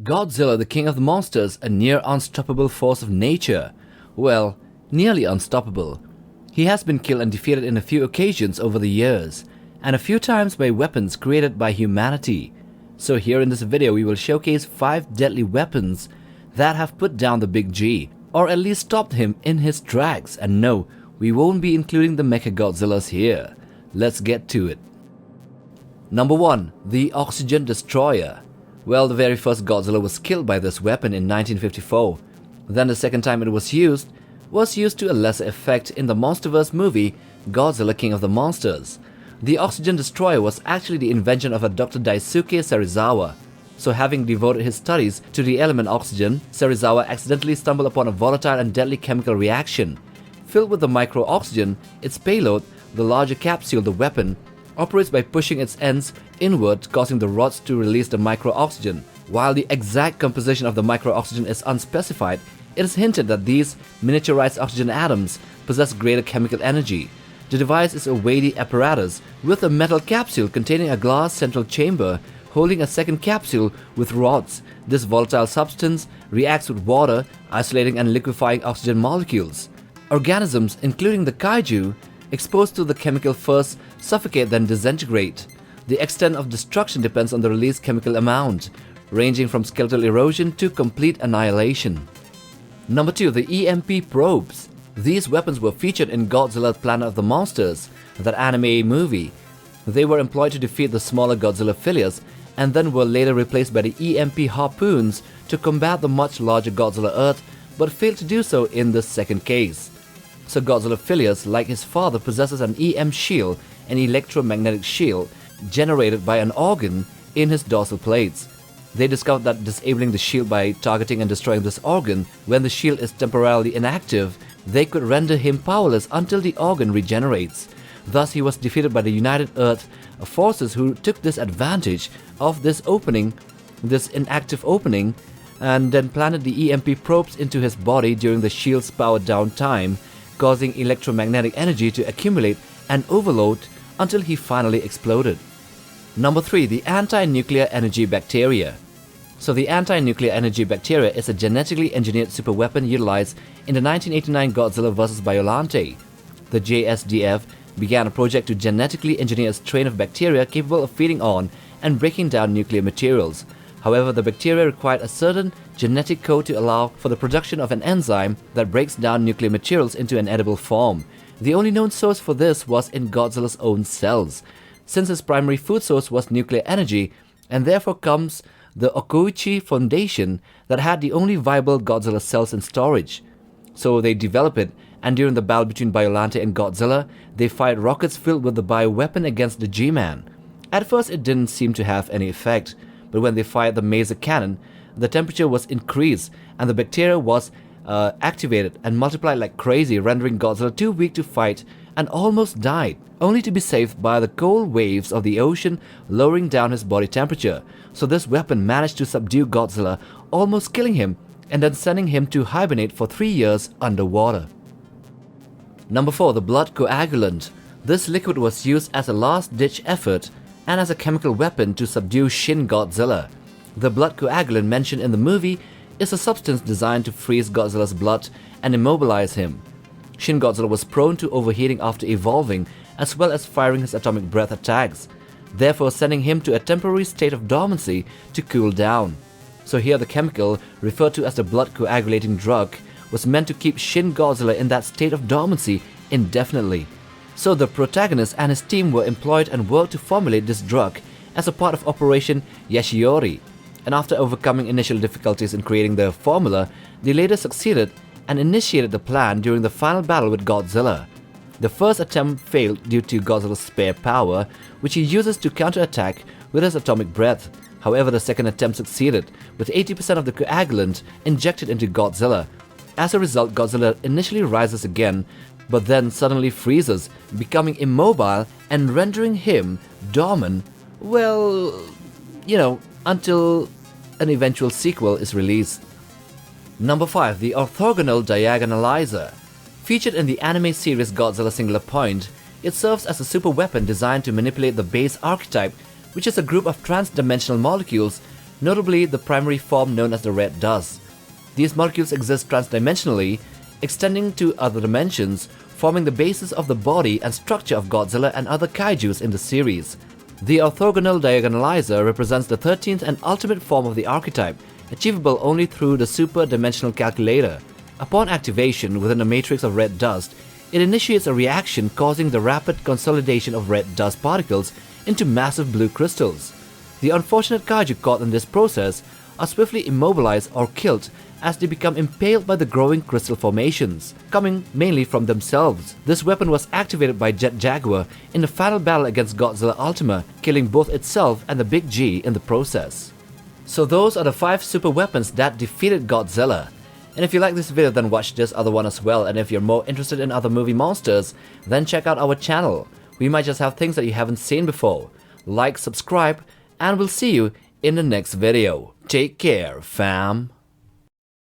Godzilla, the king of the monsters, a near unstoppable force of nature. Well, nearly unstoppable. He has been killed and defeated in a few occasions over the years, and a few times by weapons created by humanity. So here in this video we will showcase 5 deadly weapons that have put down the Big G, or at least stopped him in his tracks. And no, we won't be including the Mechagodzillas here. Let's get to it. Number 1. The Oxygen Destroyer. Well, the very first Godzilla was killed by this weapon in 1954. Then the second time it was used to a lesser effect in the MonsterVerse movie Godzilla King of the Monsters. The Oxygen Destroyer was actually the invention of a Dr. Daisuke Serizawa. So having devoted his studies to the element oxygen, Serizawa accidentally stumbled upon a volatile and deadly chemical reaction. Filled with the micro-oxygen, its payload, the larger capsule, the weapon, operates by pushing its ends inward, causing the rods to release the micro-oxygen. While the exact composition of the micro-oxygen is unspecified, it is hinted that these miniaturized oxygen atoms possess greater chemical energy. The device is a weighty apparatus with a metal capsule containing a glass central chamber holding a second capsule with rods. This volatile substance reacts with water, isolating and liquefying oxygen molecules. Organisms, including the kaiju, exposed to the chemical first suffocate then disintegrate. The extent of destruction depends on the released chemical amount, ranging from skeletal erosion to complete annihilation. Number 2. The EMP Probes. These weapons were featured in Godzilla Planet of the Monsters, that anime movie. They were employed to defeat the smaller Godzilla filias and then were later replaced by the EMP Harpoons to combat the much larger Godzilla Earth, but failed to do so in the second case. So Godzilla Filius, like his father, possesses an EM shield, an electromagnetic shield, generated by an organ in his dorsal plates. They discovered that disabling the shield by targeting and destroying this organ when the shield is temporarily inactive, they could render him powerless until the organ regenerates. Thus he was defeated by the United Earth forces, who took this advantage of this opening, this inactive opening, and then planted the EMP probes into his body during the shield's powered down time, causing electromagnetic energy to accumulate and overload until he finally exploded. Number 3. The Anti-Nuclear Energy Bacteria. So the Anti-Nuclear Energy Bacteria is a genetically engineered superweapon utilized in the 1989 Godzilla vs. Biollante. The JSDF began a project to genetically engineer a strain of bacteria capable of feeding on and breaking down nuclear materials. However, the bacteria required a certain genetic code to allow for the production of an enzyme that breaks down nuclear materials into an edible form. The only known source for this was in Godzilla's own cells, since his primary food source was nuclear energy, and therefore comes the Okuichi Foundation that had the only viable Godzilla cells in storage. So they developed it, and during the battle between Biollante and Godzilla, they fired rockets filled with the bioweapon against the G-Man. At first it didn't seem to have any effect, but when they fired the Maser cannon, the temperature was increased and the bacteria was activated and multiplied like crazy, rendering Godzilla too weak to fight and almost died, only to be saved by the cold waves of the ocean lowering down his body temperature. So this weapon managed to subdue Godzilla, almost killing him and then sending him to hibernate for 3 years underwater. Number 4. The Blood Coagulant. This liquid was used as a last-ditch effort and as a chemical weapon to subdue Shin Godzilla. The blood coagulant mentioned in the movie is a substance designed to freeze Godzilla's blood and immobilize him. Shin Godzilla was prone to overheating after evolving, as well as firing his atomic breath attacks, therefore sending him to a temporary state of dormancy to cool down. So here the chemical, referred to as the blood coagulating drug, was meant to keep Shin Godzilla in that state of dormancy indefinitely. So the protagonist and his team were employed and worked to formulate this drug as a part of Operation Yashiori, and after overcoming initial difficulties in creating the formula, they later succeeded and initiated the plan during the final battle with Godzilla. The first attempt failed due to Godzilla's spare power, which he uses to counterattack with his atomic breath. However, the second attempt succeeded, with 80% of the coagulant injected into Godzilla. As a result, Godzilla initially rises again, but then suddenly freezes, becoming immobile and rendering him dormant, well, until an eventual sequel is released. Number 5. The Orthogonal Diagonalizer. Featured in the anime series Godzilla Singular Point, it serves as a super weapon designed to manipulate the base archetype, which is a group of trans-dimensional molecules notably the primary form known as the red dust. These molecules exist transdimensionally, extending to other dimensions, forming the basis of the body and structure of Godzilla and other kaijus in the series. The Orthogonal Diagonalizer represents the 13th and ultimate form of the archetype, achievable only through the super-dimensional calculator. Upon activation within a matrix of red dust, it initiates a reaction causing the rapid consolidation of red dust particles into massive blue crystals. The unfortunate kaiju caught in this process are swiftly immobilized or killed as they become impaled by the growing crystal formations, coming mainly from themselves. This weapon was activated by Jet Jaguar in the final battle against Godzilla Ultima, killing both itself and the Big G in the process. So those are the 5 super weapons that defeated Godzilla. And if you like this video, then watch this other one as well, and if you're more interested in other movie monsters, then check out our channel. We might just have things that you haven't seen before. Like, subscribe, and we'll see you in the next video. Take care, fam.